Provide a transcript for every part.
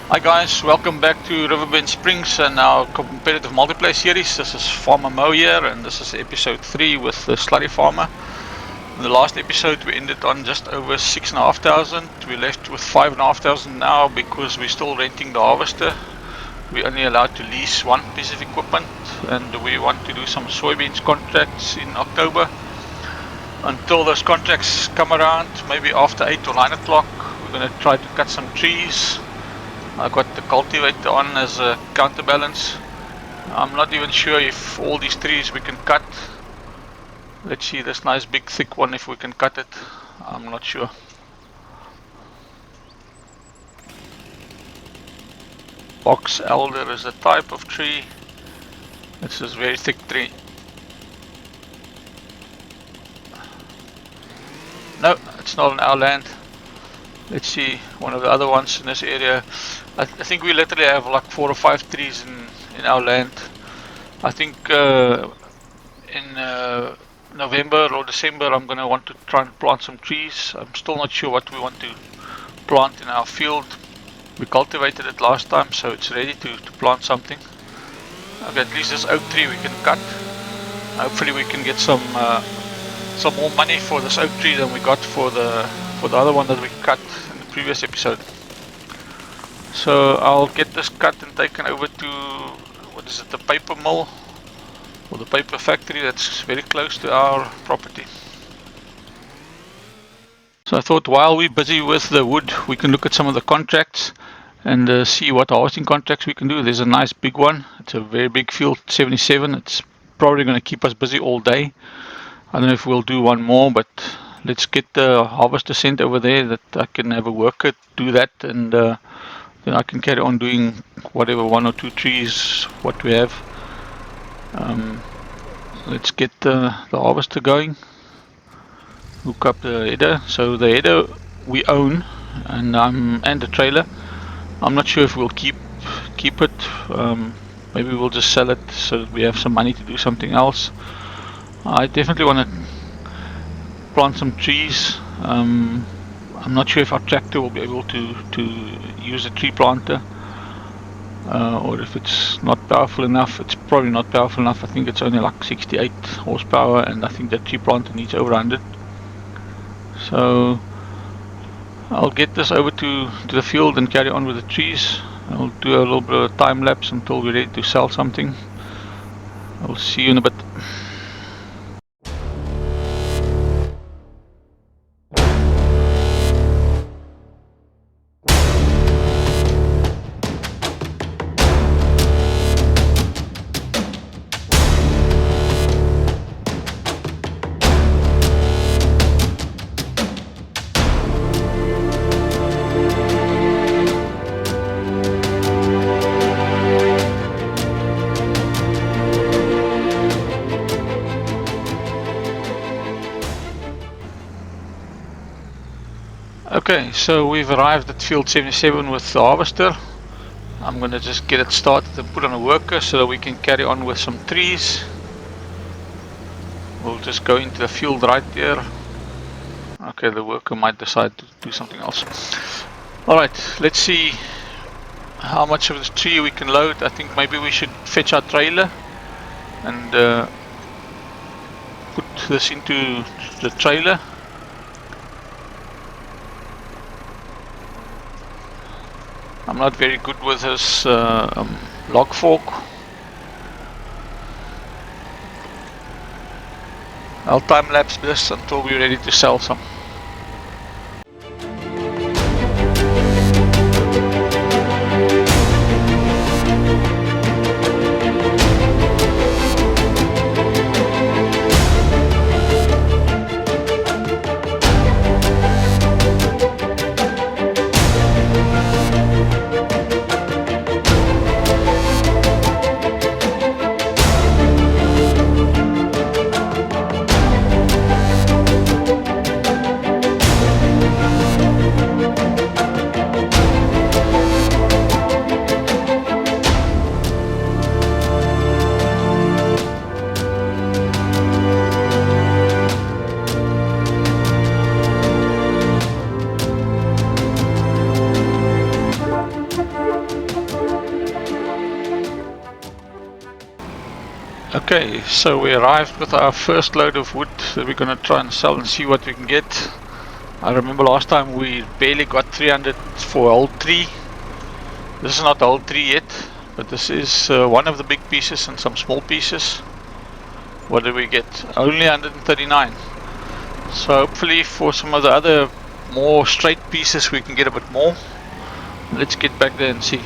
Hi guys, welcome back to Riverbend Springs and our competitive multiplayer series. This is FarmerMO here and this is episode 3 with the Slurry Farmer. In the last episode we ended on just over 6,500. We're left with 5,500 now because we're still renting the harvester. We're only allowed to lease one piece of equipment and we want to do some soybeans contracts in October. Until those contracts come around, maybe after 8 or 9 o'clock, we're going to try to cut some trees. I got the cultivator on as a counterbalance. I'm not even sure if all these trees we can cut. Let's see this nice big thick one if we can cut it. I'm not sure. Box elder is a type of tree. This is a very thick tree. No, it's not on our land. Let's see one of the other ones in this area. I think we literally have like 4 or 5 trees in our land. I think in November or December I'm going to want to try and plant some trees. I'm still not sure what we want to plant in our field. We cultivated it last time, so it's ready to plant something. Okay, at least this oak tree we can cut. Hopefully we can get some more money for this oak tree than we got for the other one that we cut in the previous episode. So I'll get this cut and taken over to, what is it, the paper mill or the paper factory that's very close to our property. So I thought while we're busy with the wood, we can look at some of the contracts and see what harvesting contracts we can do. There's a nice big one. It's a very big field, 77. It's probably going to keep us busy all day. I don't know if we'll do one more, but let's get the harvester sent over there that I can have a worker do that, and then I can carry on doing whatever, 1 or 2 trees what we have. Let's get the harvester going. Hook up the header. So the header we own, and the trailer. I'm not sure if we'll keep it. Maybe we'll just sell it so that we have some money to do something else. I definitely want to plant some trees. I'm not sure if our tractor will be able to use a tree planter, or if it's not powerful enough. It's probably not powerful enough. I think it's only like 68 horsepower, and I think that tree planter needs over 100. So I'll get this over to the field and carry on with the trees. I'll do a little bit of a time lapse until we're ready to sell something. I'll see you in a bit. Okay, so we've arrived at field 77 with the harvester. I'm going to just get it started and put on a worker so that we can carry on with some trees. We'll just go into the field right here. Okay, the worker might decide to do something else. Alright, let's see how much of this tree we can load. I think maybe we should fetch our trailer and put this into the trailer. I'm not very good with this log fork. I'll time lapse this until we're ready to sell some. Okay, so we arrived with our first load of wood that we're gonna try and sell and see what we can get. I remember last time we barely got 300 for whole tree. This is not the whole tree yet, but this is one of the big pieces and some small pieces. What do we get? Only 139. So hopefully for some of the other more straight pieces we can get a bit more. Let's get back there and see.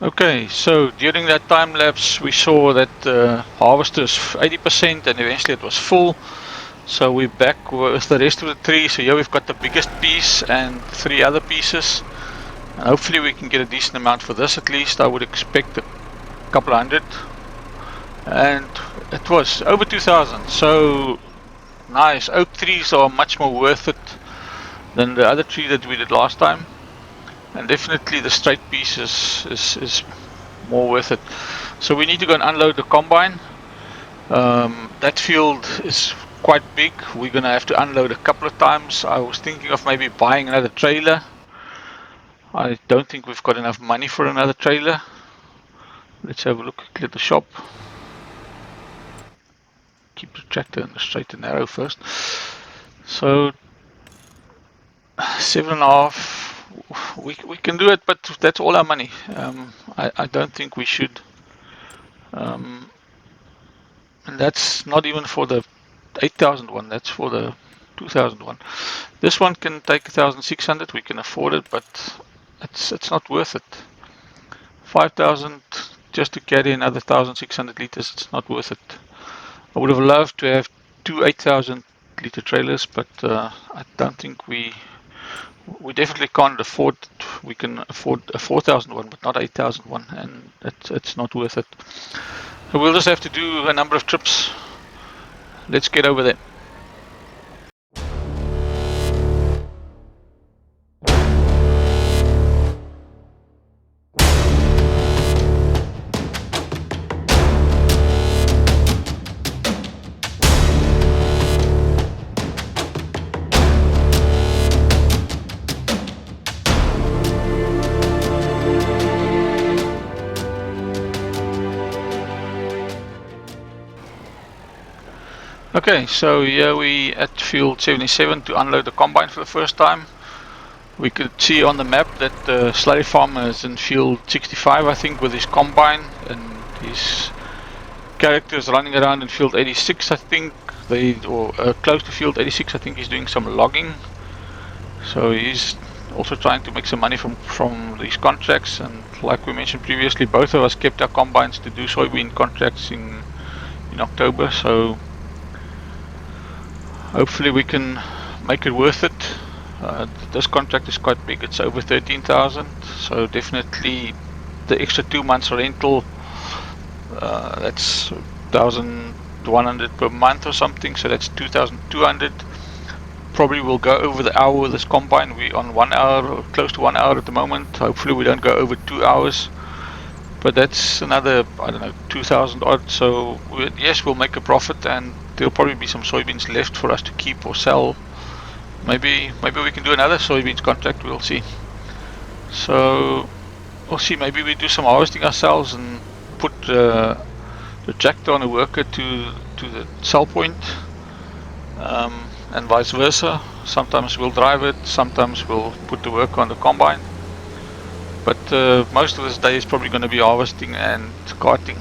Okay, so during that time lapse we saw that the harvest was 80% and eventually it was full. So we're back with the rest of the tree. So here we've got the biggest piece and 3 other pieces. And hopefully we can get a decent amount for this at least. I would expect a couple hundred. And it was over 2,000. So nice. Oak trees are much more worth it than the other tree that we did last time. And definitely the straight piece is more worth it. So we need to go and unload the combine. That field is quite big. We're gonna have to unload a couple of times. I was thinking of maybe buying another trailer. I don't think we've got enough money for another trailer. Let's have a look at the shop. Keep the tractor in the straight and narrow first. So 7.5. We can do it, but that's all our money. I don't think we should. And that's not even for the 8,000 one, that's for the 2,000 one. This one can take 1,600, we can afford it, but it's not worth it. 5,000 just to carry another 1,600 liters, it's not worth it. I would have loved to have 2 8,000 liter trailers, but I don't think we definitely can't afford it. We can afford a 4,000 one, but not 8,000 one, and it's not worth it. So we'll just have to do a number of trips. Let's get over there. Okay, so here we at field 77 to unload the combine for the first time. We could see on the map that the slurry farmer is in field 65, I think, with his combine, and his character is running around in field 86, I think, or close to field 86. I think he's doing some logging. So he's also trying to make some money from these contracts, and like we mentioned previously, both of us kept our combines to do soybean contracts in October. So hopefully we can make it worth it. This contract is quite big, it's over 13,000, so definitely the extra 2 months rental, that's 1,100 per month or something, so that's 2,200. Probably will go over the hour with this combine. We're on 1 hour or close to 1 hour at the moment. Hopefully we don't go over 2 hours, but that's another, I don't know, 2,000 odd. So yes, we'll make a profit, and there'll probably be some soybeans left for us to keep or sell. Maybe we can do another soybeans contract, we'll see. So we'll see, maybe we do some harvesting ourselves and put the tractor on a worker to the sell point, and vice versa. Sometimes we'll drive it, sometimes we'll put the worker on the combine, but most of this day is probably going to be harvesting and carting.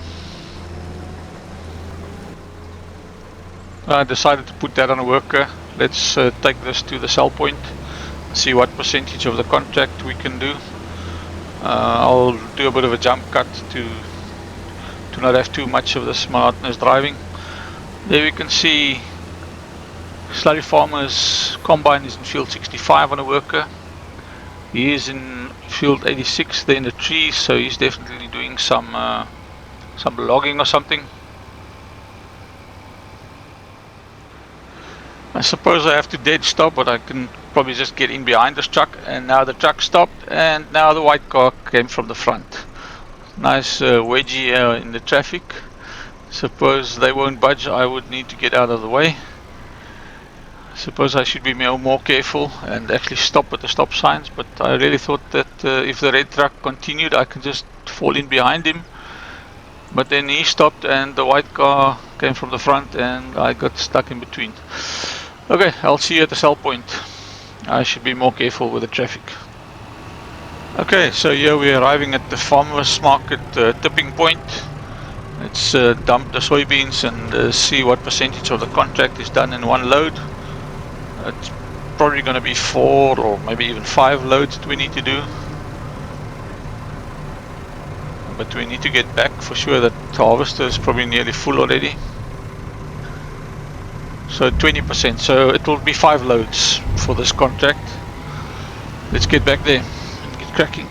I decided to put that on a worker. Let's take this to the sell point, see what percentage of the contract we can do. I'll do a bit of a jump cut to not have too much of this monotonous driving. There we can see Slurry Farmer's combine is in field 65 on a worker. He is in field 86 there in the trees, so he's definitely doing some logging or something. I suppose I have to dead stop, but I can probably just get in behind this truck, and now the truck stopped, and now the white car came from the front. Nice wedgie in the traffic. Suppose they won't budge, I would need to get out of the way. Suppose I should be more careful and actually stop at the stop signs, but I really thought that if the red truck continued I could just fall in behind him. But then he stopped and the white car came from the front and I got stuck in between. Okay, I'll see you at the sell point. I should be more careful with the traffic. Okay, so here we're arriving at the farmers market tipping point. Let's dump the soybeans and see what percentage of the contract is done in one load. It's probably going to be 4 or maybe even 5 loads that we need to do. But we need to get back for sure. That harvester is probably nearly full already. So 20%, so it will be 5 loads for this contract. Let's get back there and get cracking.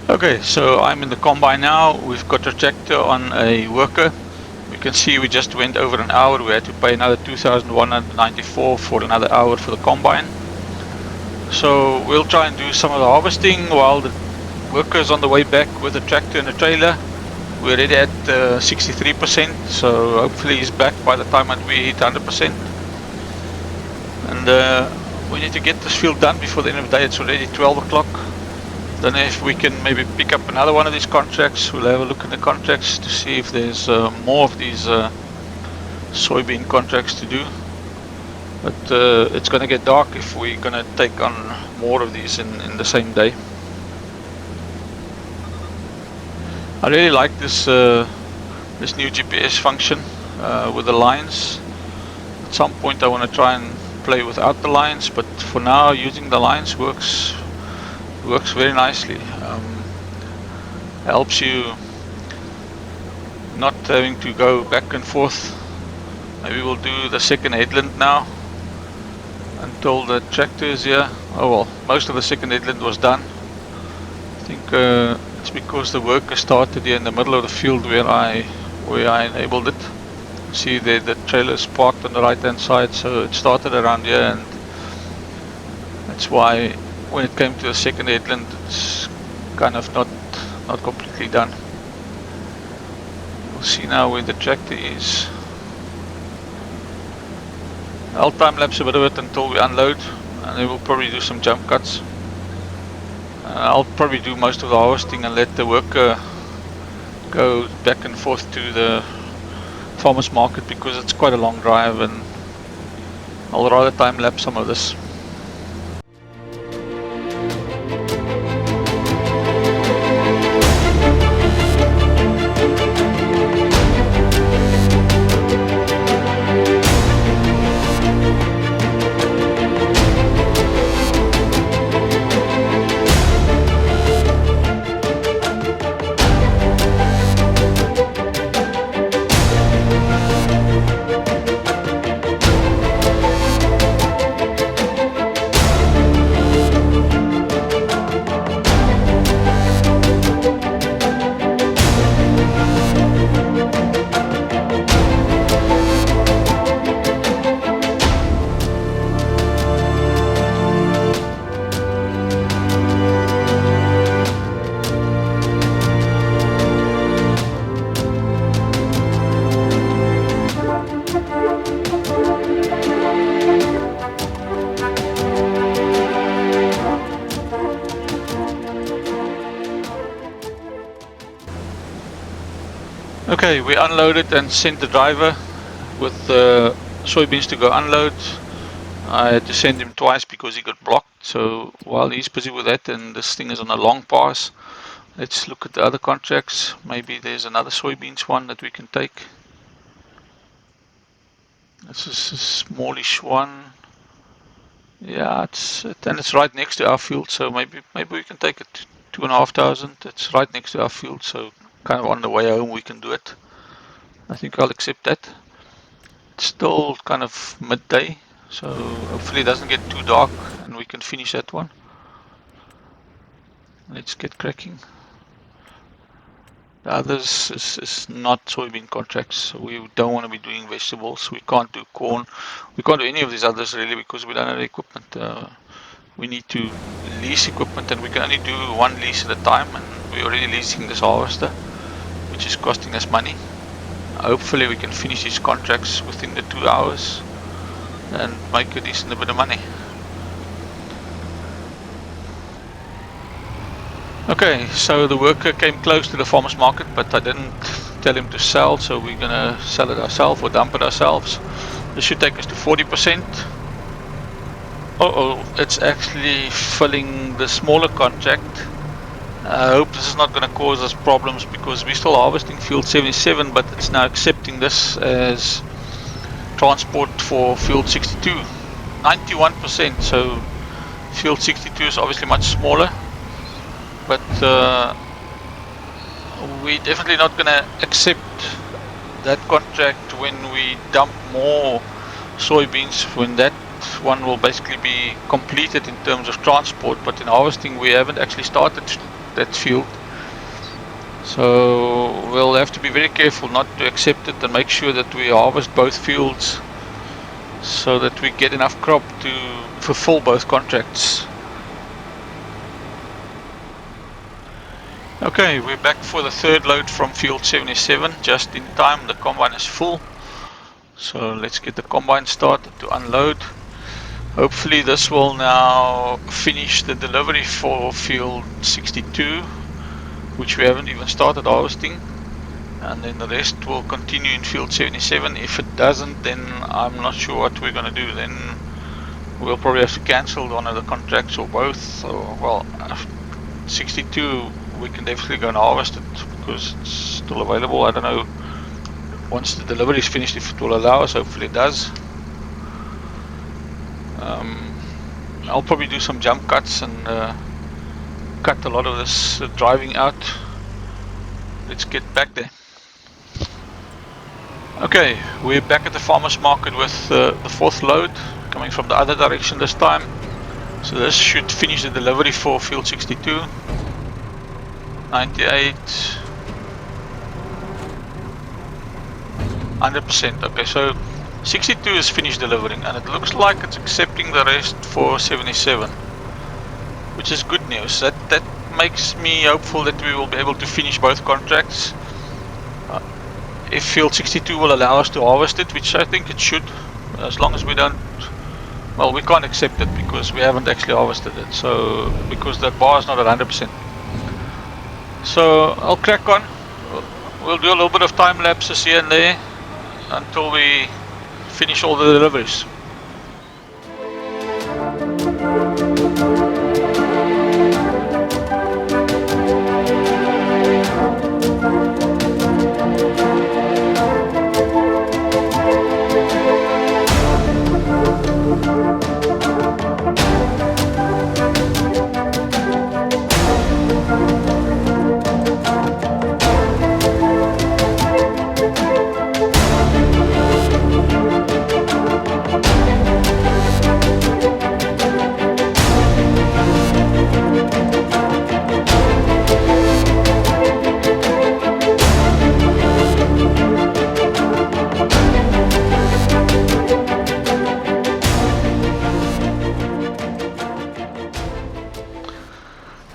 Okay, so I'm in the combine now. We've got a tractor on a worker. You can see we just went over an hour. We had to pay another 2,194 for another hour for the combine. So we'll try and do some of the harvesting while the worker's on the way back with the tractor and the trailer. We're already at 63%, so hopefully he's back by the time that we hit 100%. And we need to get this field done before the end of the day. It's already 12 o'clock. Then if we can maybe pick up another one of these contracts, we'll have a look at the contracts to see if there's more of these soybean contracts to do. But it's going to get dark if we're going to take on more of these in the same day. I really like this this new GPS function with the lines. At some point I want to try and play without the lines, but for now using the lines works very nicely. Helps you not having to go back and forth. Maybe we'll do the second headland now until the tractor is here. Oh well, most of the second headland was done. I think it's because the worker started here in the middle of the field where I enabled it. See there, the trailer is parked on the right hand side, so it started around here, and that's why when it came to the second headland it's kind of not completely done. We'll see now where the tractor is. I'll time lapse a bit of it until we unload, and then we'll probably do some jump cuts. I'll probably do most of the harvesting and let the worker go back and forth to the farmers market because it's quite a long drive, and I'll rather time lapse some of this. Okay, we unloaded and sent the driver with the soybeans to go unload. I had to send him twice because he got blocked, so while he's busy with that and this thing is on a long pass, let's look at the other contracts. Maybe there's another soybeans one that we can take. This is a smallish one. Yeah, it's right next to our field, so maybe we can take it. 2,500. It's right next to our field, so kind of on the way home we can do it. I think I'll accept that. It's still kind of midday, so hopefully it doesn't get too dark and we can finish that one. Let's get cracking. The others is not soybean contracts, so we don't want to be doing vegetables. We can't do corn. We can't do any of these others really because we don't have the equipment. We need to lease equipment and we can only do one lease at a time, and we're already leasing this harvester, which is costing us money. Hopefully we can finish these contracts within the 2 hours and make a decent bit of money. Okay, so the worker came close to the farmer's market, but I didn't tell him to sell, so we're gonna sell it ourselves or dump it ourselves. This should take us to 40%. It's actually filling the smaller contract. I hope this is not going to cause us problems because we're still harvesting field 77, but it's now accepting this as transport for field 62. 91%, so field 62 is obviously much smaller, but we're definitely not going to accept that contract when we dump more soybeans, when that one will basically be completed in terms of transport, but in harvesting we haven't actually started that field, so we'll have to be very careful not to accept it and make sure that we harvest both fields so that we get enough crop to fulfill both contracts. Okay, we're back for the third load from field 77, just in time. The combine is full, so let's get the combine started to unload. Hopefully this will now finish the delivery for field 62, which we haven't even started harvesting, and then the rest will continue in field 77. If it doesn't, then I'm not sure what we're going to do. Then we'll probably have to cancel one of the contracts or both. So, well, 62 we can definitely go and harvest it because it's still available. I don't know once the delivery is finished if it will allow us. Hopefully it does. I'll probably do some jump cuts and cut a lot of this driving out. Let's get back there. Okay, we're back at the farmer's market with the fourth load coming from the other direction this time. So this should finish the delivery for field 62. 98, 100%. Okay, so 62 is finished delivering, and it looks like it's accepting the rest for 77, which is good news. That makes me hopeful that we will be able to finish both contracts. If field 62 will allow us to harvest it, which I think it should, as long as we don't, well, we can't accept it because we haven't actually harvested it, so because that bar is not at 100%. So I'll crack on. We'll do a little bit of time lapses here and there until we finish all the deliveries.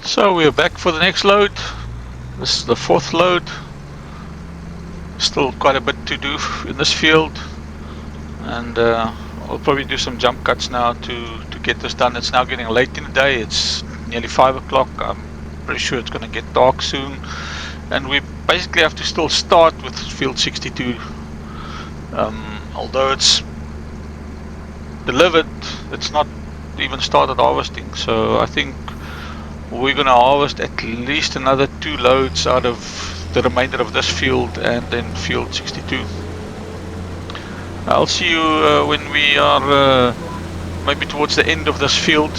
So we're back for the next load. This is the fourth load. Still quite a bit to do in this field, and I'll probably do some jump cuts now to get this done. It's now getting late in the day. It's nearly 5 o'clock. I'm pretty sure it's going to get dark soon, and we basically have to still start with field 62. Although it's delivered, it's not even started harvesting, so I think we're going to harvest at least another 2 loads out of the remainder of this field and then field 62. I'll see you when we are maybe towards the end of this field.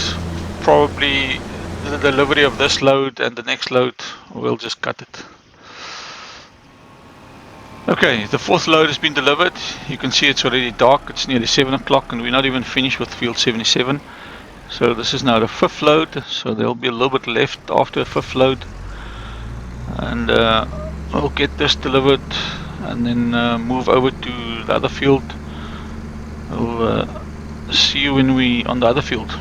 Probably the delivery of this load and the next load, we'll just cut it. Okay, the 4th load has been delivered. You can see it's already dark, it's nearly 7 o'clock and we're not even finished with field 77. So this is now the 5th load, so there'll be a little bit left after the 5th load. And we'll get this delivered and then move over to the other field. We'll see you when we on the other field.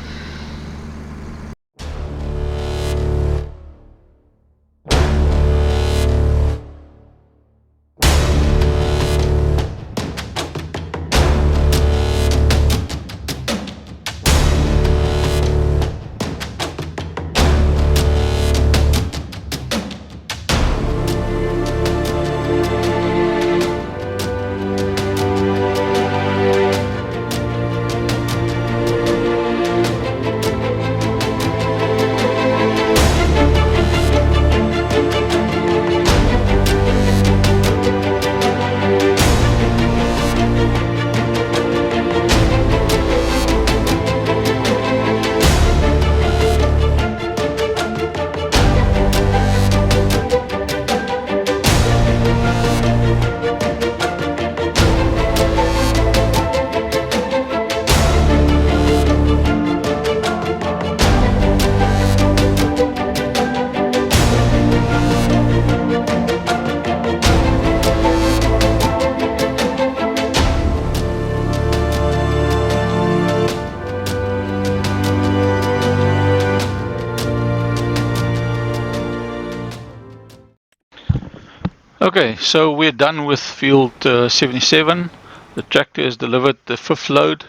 Okay, so we're done with field 77. The tractor has delivered the 5th load.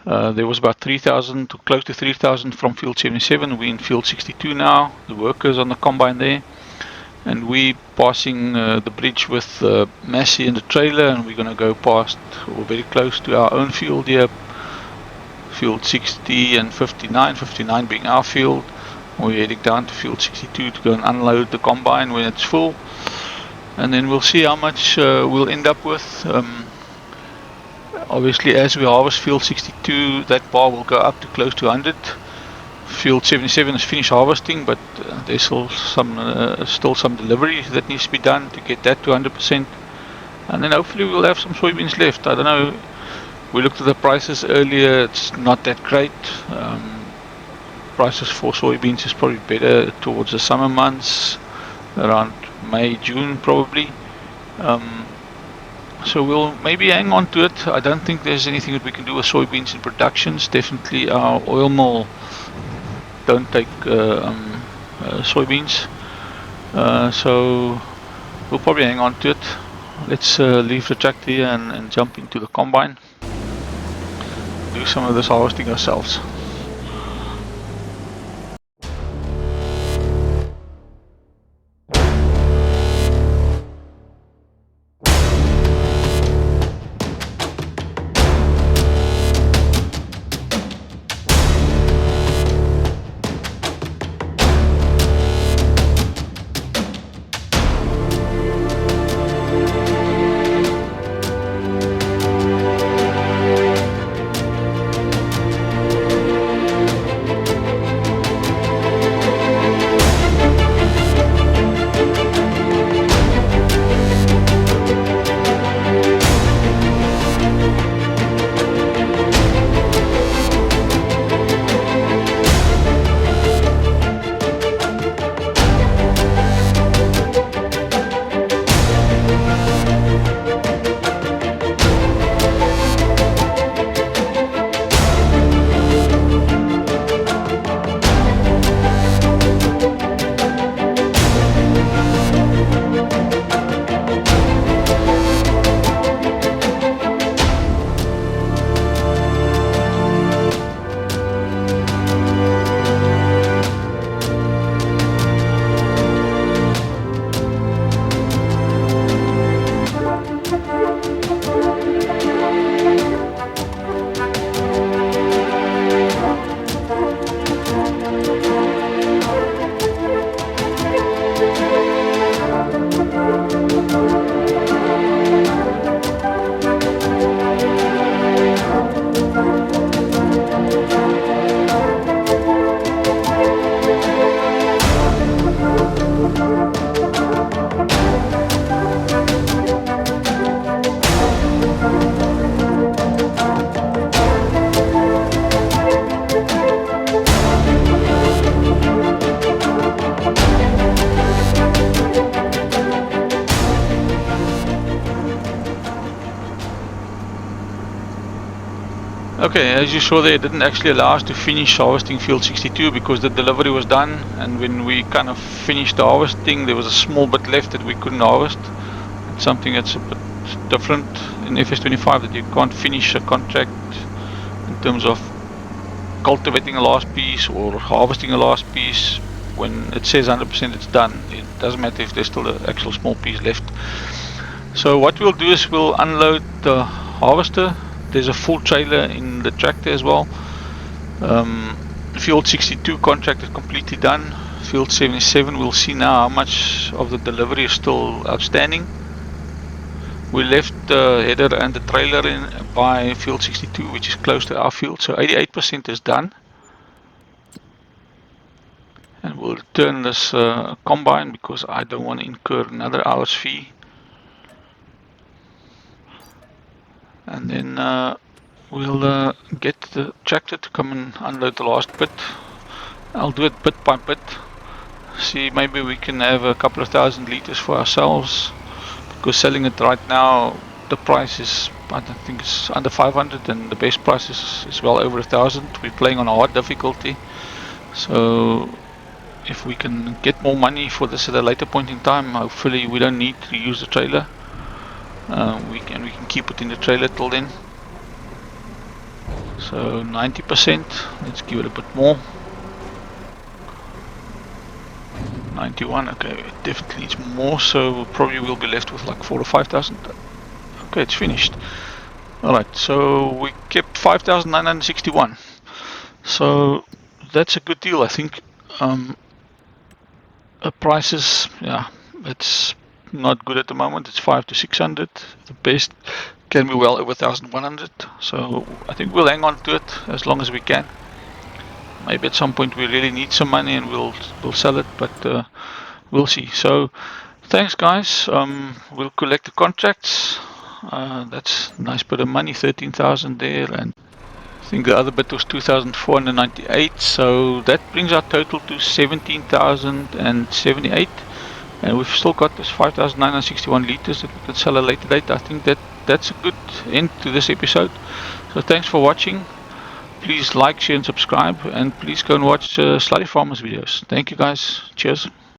There was about 3,000 to close to 3,000 from field 77. We're in field 62 now. The workers on the combine there, and we passing the bridge with Massey and the trailer, and we're going to go past or very close to our own field here, field 60 and 59. 59 being our field. We're heading down to field 62 to go and unload the combine when it's full. And then we'll see how much we'll end up with. Obviously, as we harvest field 62, that bar will go up to close to 100. Field 77 is finished harvesting, but there's still some delivery that needs to be done to get that to 100%. And then hopefully we'll have some soybeans left. I don't know. We looked at the prices earlier. It's not that great. Prices for soybeans is probably better towards the summer months, around May, June probably. So we'll maybe hang on to it. I don't think there's anything that we can do with soybeans in productions. Definitely our oil mill don't take soybeans. So we'll probably hang on to it. Let's leave the tractor here and jump into the combine. Do some of this harvesting ourselves. Okay, as you saw there, it didn't actually allow us to finish harvesting field 62 because the delivery was done, and when we kind of finished the harvesting, there was a small bit left that we couldn't harvest. It's something that's a bit different in FS25, that you can't finish a contract in terms of cultivating a last piece or harvesting a last piece when it says 100% it's done. It doesn't matter if there's still an actual small piece left. So what we'll do is we'll unload the harvester. There's a full trailer in the tractor as well. Field 62 contract is completely done. Field 77, we'll see now how much of the delivery is still outstanding. We left the header and the trailer in by field 62, which is close to our field, so 88% is done. And we'll return this combine because I don't want to incur another hour's fee. And then we'll get the tractor to come and unload the last bit. I'll do it bit by bit. See, maybe we can have a couple of thousand liters for ourselves, because selling it right now, the price is, I don't think it's under 500, and the best price is well over 1,000. We're playing on a hard difficulty, so if we can get more money for this at a later point in time, hopefully we don't need to use the trailer. We can keep it in the trailer till then. So 90%, let's give it a bit more. 91, okay, it definitely needs more, so probably we'll be left with like 4,000 or 5,000. Okay, it's finished. Alright, so we kept 5,961. So that's a good deal, I think. The prices, yeah, it's not good at the moment. It's 500 to 600. The best can be well over 1,100. So I think we'll hang on to it as long as we can. Maybe at some point we really need some money and we'll sell it, but we'll see. So thanks, guys. We'll collect the contracts. That's a nice bit of money, 13,000 there, and I think the other bit was 2,498. So that brings our total to 17,078, and we've still got this 5,961 liters that we can sell at a later date. I think that's a good end to this episode. So thanks for watching. Please like, share and subscribe, and please go and watch Slurry Farmers videos. Thank you, guys. Cheers.